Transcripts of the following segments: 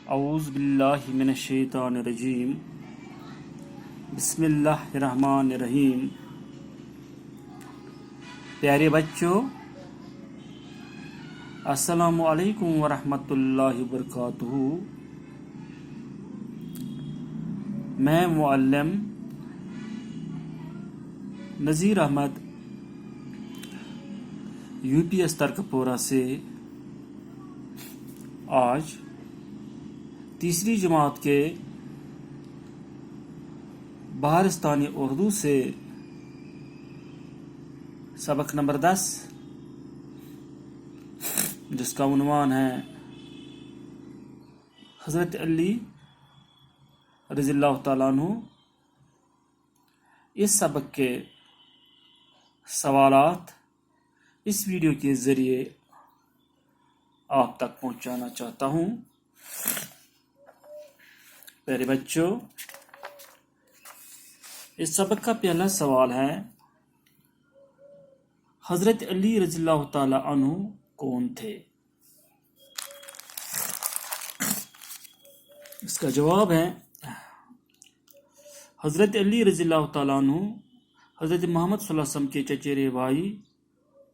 اعوذ باللہ من الشیطان الرجیم بسم اللہ الرحمن الرحیم۔ پیارے بچوں، السلام علیکم ورحمۃ اللہ وبرکاتہ۔ میں معلم نذیر احمد UPS ترکپورہ سے آج تیسری جماعت کے بہارستانی اردو سے سبق نمبر 10 جس کا عنوان ہے حضرت علی رضی اللہ تعالیٰ عنہ، اس سبق کے سوالات اس ویڈیو کے ذریعے آپ تک پہنچانا چاہتا ہوں۔ پیارے بچوں، اس سبق کا پہلا سوال ہے، حضرت علی رضی اللہ تعالی عنہ کون تھے؟ اس کا جواب ہے، حضرت علی رضی اللہ تعالی عنہ حضرت محمد صلی اللہ علیہ وسلم کے چچیرے بھائی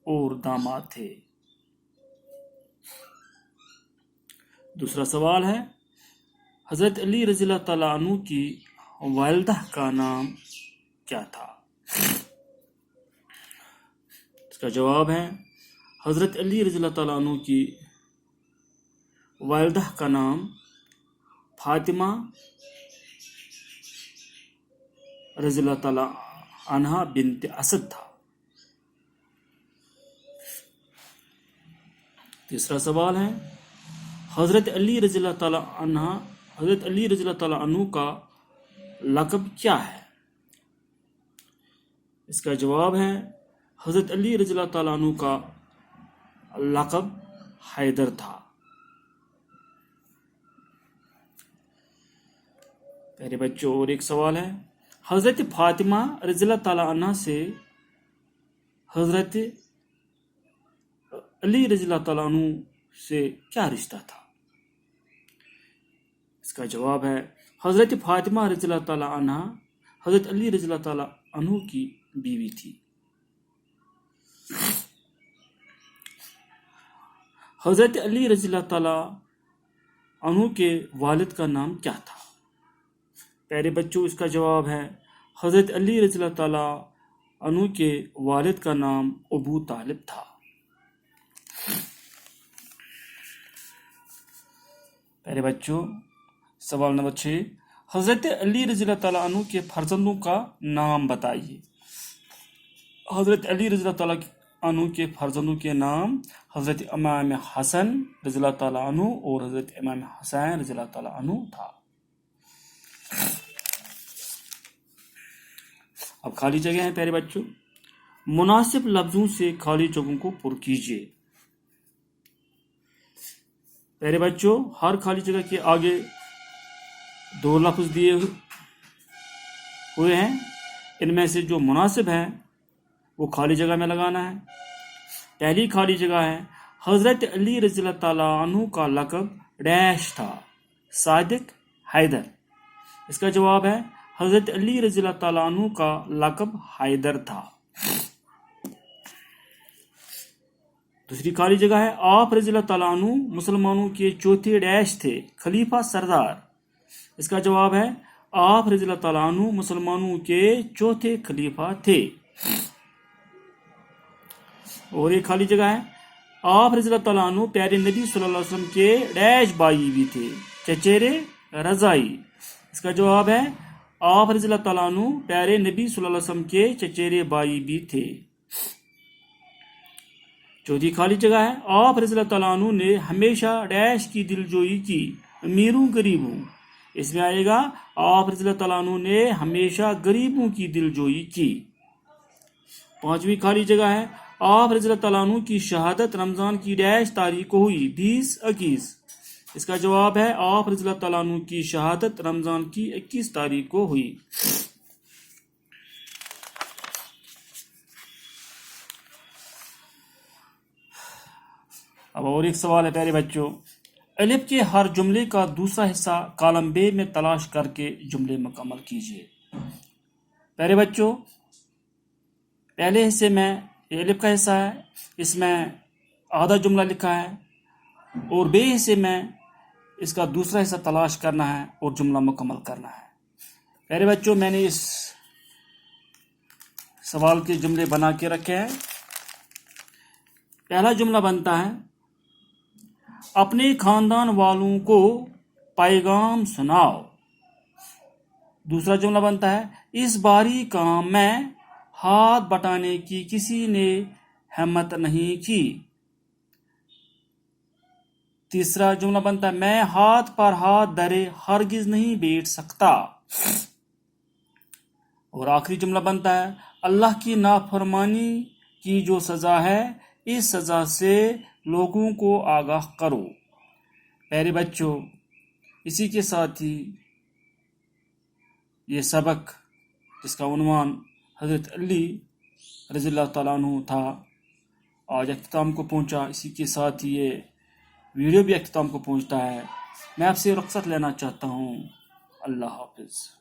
اور داماد تھے۔ دوسرا سوال ہے، حضرت علی رضی اللہ تعالیٰ عنہ کی والدہ کا نام کیا تھا؟ اس کا جواب ہے، حضرت علی رضی اللہ تعالیٰ عنہ کی والدہ کا نام فاطمہ رضی اللہ تعالیٰ عنہا بنت اسد تھا۔ تیسرا سوال ہے، حضرت علی رضی اللہ تعالیٰ عنہ کا لقب کیا ہے؟ اس کا جواب ہے، حضرت علی رضی اللہ تعالیٰ عنہ کا لقب حیدر تھا۔ پیارے بچوں، اور ایک سوال ہے، حضرت فاطمہ رضی اللہ تعالیٰ عنہ سے حضرت علی رضی اللہ تعالیٰ عنہ سے کیا رشتہ تھا؟ اس کا جواب ہے، حضرت فاطمہ رضی اللہ تعالیٰ عنہ حضرت علی رضی اللہ تعالیٰ عنہ کی بیوی تھی۔ حضرت علی رضی اللہ تعالیٰ عنہ کے والد کا نام کیا تھا؟ پیارے بچوں، اس کا جواب ہے، حضرت علی رضی اللہ تعالیٰ عنہ کے والد کا نام ابو طالب تھا۔ پیارے بچوں، سوال نمبر 6، حضرت علی رضی اللہ تعالیٰ عنہ کے فرزندوں کا نام بتائیے۔ حضرت علی رضی اللہ تعالیٰ عنہ کے فرزندوں کے نام حضرت امام حسن رضی اللہ تعالیٰ عنہ اور حضرت امام حسین رضی اللہ تعالیٰ عنہ تھا۔ اب خالی جگہ ہیں پیارے بچوں، مناسب لفظوں سے خالی جگہوں کو پر کیجیے۔ پیارے بچوں، ہر خالی جگہ کے آگے 2 لفظ دیے ہوئے ہیں، ان میں سے جو مناسب ہیں وہ خالی جگہ میں لگانا ہے۔ پہلی خالی جگہ ہے، حضرت علی رضی اللہ تعالیٰ عنہ کا لقب ڈیش تھا، صادق حیدر۔ اس کا جواب ہے، حضرت علی رضی اللہ تعالیٰ عنہ کا لقب حیدر تھا۔ دوسری خالی جگہ ہے، آپ رضی اللہ تعالیٰ عنہ مسلمانوں کے چوتھے ڈیش تھے، خلیفہ سردار۔ اس کا جواب ہے، آپ رضی اللہ تعالیٰ عنہ مسلمانوں کے چوتھے خلیفہ تھے۔ اور ایک خالی جگہ ہے، آپ رضی اللہ تعالیٰ عنہ پیارے نبی صلی اللہ علیہ وسلم کے ڈیش بھائی بھی تھے، چچیرے رضائی۔ اس کا جواب ہے، آپ رضی اللہ تعالیٰ عنہ پیارے نبی صلی اللہ علیہ وسلم کے چچیرے بھائی بھی تھے۔ چوتھی خالی جگہ ہے، آپ رضی اللہ تعالیٰ عنہ نے ہمیشہ ڈیش کی دلجوئی کی، امیروں غریبوں۔ اس میں آئے گا، آپ رضی اللہ تعالیٰ عنہ نے ہمیشہ غریبوں کی دلجوئی کی۔ پانچویں خالی جگہ ہے، آپ رضی اللہ تعالیٰ عنہ کی شہادت رمضان کی ڈیش تاریخ کو ہوئی، 20-21۔ اس کا جواب ہے، آپ رضی اللہ تعالیٰ عنہ کی شہادت رمضان کی 21 تاریخ کو ہوئی۔ اب اور ایک سوال ہے پیارے بچوں، الف کے ہر جملے کا دوسرا حصہ کالم بے میں تلاش کر کے جملے مکمل کیجیے۔ پیارے بچوں، پہلے حصے میں یہ الف کا حصہ ہے، اس میں آدھا جملہ لکھا ہے، اور بے حصے میں اس کا دوسرا حصہ تلاش کرنا ہے اور جملہ مکمل کرنا ہے۔ پیارے بچوں، میں نے اس سوال کے جملے بنا کے رکھے ہیں۔ پہلا جملہ بنتا ہے، اپنے خاندان والوں کو پیغام سناؤ۔ دوسرا جملہ بنتا ہے، اس بھاری کام میں ہاتھ بٹانے کی کسی نے ہمت نہیں کی۔ تیسرا جملہ بنتا ہے، میں ہاتھ پر ہاتھ دھرے ہرگز نہیں بیٹھ سکتا۔ اور آخری جملہ بنتا ہے، اللہ کی نافرمانی کی جو سزا ہے اس سزا سے لوگوں کو آگاہ کرو۔ پیارے بچوں، اسی کے ساتھ ہی یہ سبق جس کا عنوان حضرت علی رضی اللہ تعالیٰ عنہ تھا آج اختتام کو پہنچا۔ اسی کے ساتھ ہی یہ ویڈیو بھی اختتام کو پہنچتا ہے۔ میں آپ سے رخصت لینا چاہتا ہوں۔ اللہ حافظ۔